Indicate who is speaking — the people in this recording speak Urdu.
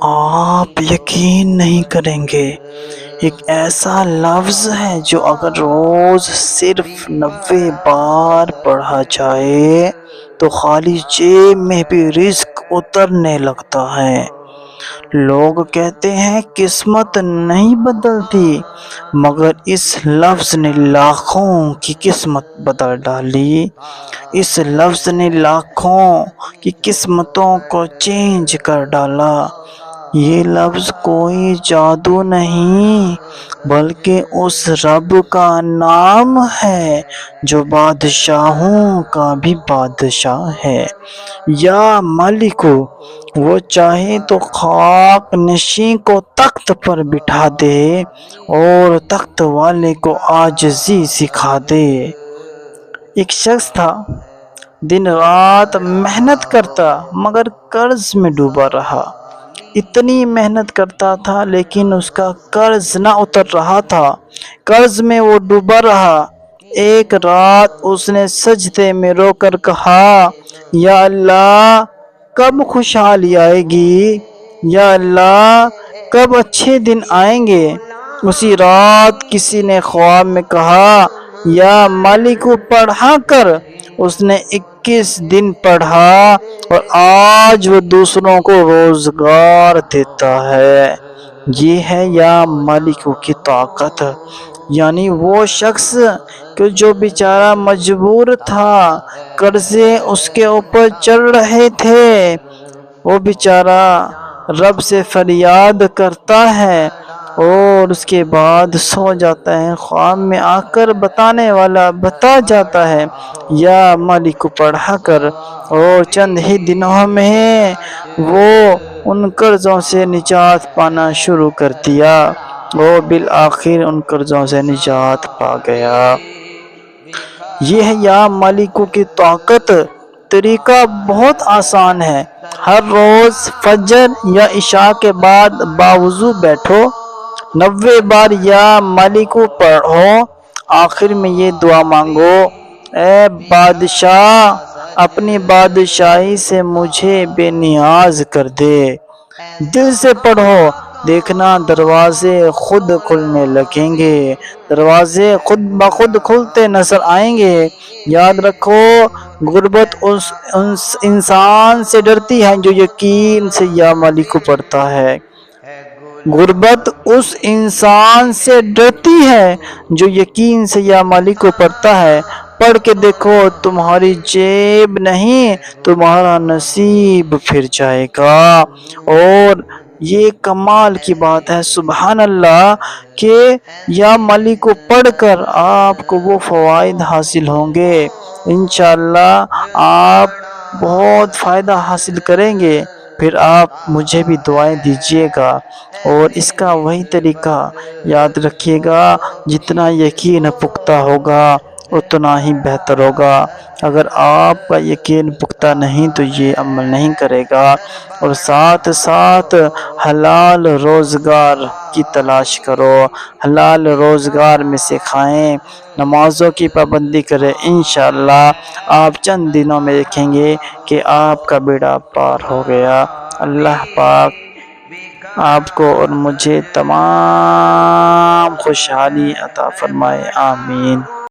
Speaker 1: آپ یقین نہیں کریں گے، ایک ایسا لفظ ہے جو اگر روز صرف 90 بار پڑھا جائے تو خالی جیب میں بھی رزق اترنے لگتا ہے۔ لوگ کہتے ہیں قسمت نہیں بدلتی، مگر اس لفظ نے لاکھوں کی قسمت بدل ڈالی۔ اس لفظ نے لاکھوں کی قسمتوں کو چینج کر ڈالا۔ یہ لفظ کوئی جادو نہیں، بلکہ اس رب کا نام ہے جو بادشاہوں کا بھی بادشاہ ہے۔ یا مالکو، وہ چاہے تو خاک نشین کو تخت پر بٹھا دے اور تخت والے کو عاجزی سکھا دے۔ ایک شخص تھا، دن رات محنت کرتا مگر قرض میں ڈوبا رہا۔ اتنی محنت کرتا تھا لیکن اس کا قرض نہ اتر رہا تھا، قرض میں وہ ڈوبا رہا۔ ایک رات اس نے سجدے میں رو کر کہا، یا اللہ کب خوشحالی آئے گی، یا اللہ کب اچھے دن آئیں گے۔ اسی رات کسی نے خواب میں کہا، یا مالک پڑھا کر۔ اس نے 21 دن پڑھا اور آج وہ دوسروں کو روزگار دیتا ہے۔ یہ ہے یا مالک کی طاقت۔ یعنی وہ شخص کہ جو بیچارہ مجبور تھا، قرضے اس کے اوپر چڑھ رہے تھے، وہ بیچارہ رب سے فریاد کرتا ہے اور اس کے بعد سو جاتا ہے، خواب میں آ کر بتانے والا بتا جاتا ہے، یا مالک پڑھا کر، اور چند ہی دنوں میں وہ ان قرضوں سے نجات پانا شروع کر دیا اور بالآخر ان قرضوں سے نجات پا گیا۔ یہ ہے یا مالک کی طاقت۔ طریقہ بہت آسان ہے، ہر روز فجر یا عشاء کے بعد باوضو بیٹھو، 90 بار یا مالک پڑھو، آخر میں یہ دعا مانگو، اے بادشاہ اپنی بادشاہی سے مجھے بے نیاز کر دے۔ دل سے پڑھو، دیکھنا دروازے خود کھلنے لگیں گے، دروازے خود بخود کھلتے نظر آئیں گے۔ یاد رکھو، غربت اس انسان سے ڈرتی ہے جو یقین سے یا مالک پڑھتا ہے۔ غربت اس انسان سے ڈرتی ہے جو یقین سے یا مالک پڑھتا ہے۔ پڑھ کے دیکھو، تمہاری جیب نہیں تمہارا نصیب پھر جائے گا۔ اور یہ کمال کی بات ہے، سبحان اللہ، کہ یا مالک کو پڑھ کر آپ کو وہ فوائد حاصل ہوں گے۔ انشاءاللہ آپ بہت فائدہ حاصل کریں گے۔ پھر آپ مجھے بھی دعائیں دیجیے گا، اور اس کا وہی طریقہ یاد رکھیے گا، جتنا یقین پختہ ہوگا اتنا ہی بہتر ہوگا۔ اگر آپ کا یقین پختہ نہیں تو یہ عمل نہیں کرے گا۔ اور ساتھ ساتھ حلال روزگار کی تلاش کرو، حلال روزگار میں سے کھائیں، نمازوں کی پابندی کریں، انشاءاللہ آپ چند دنوں میں دیکھیں گے کہ آپ کا بیڑا پار ہو گیا۔ اللہ پاک آپ کو اور مجھے تمام خوشحالی عطا فرمائے، آمین۔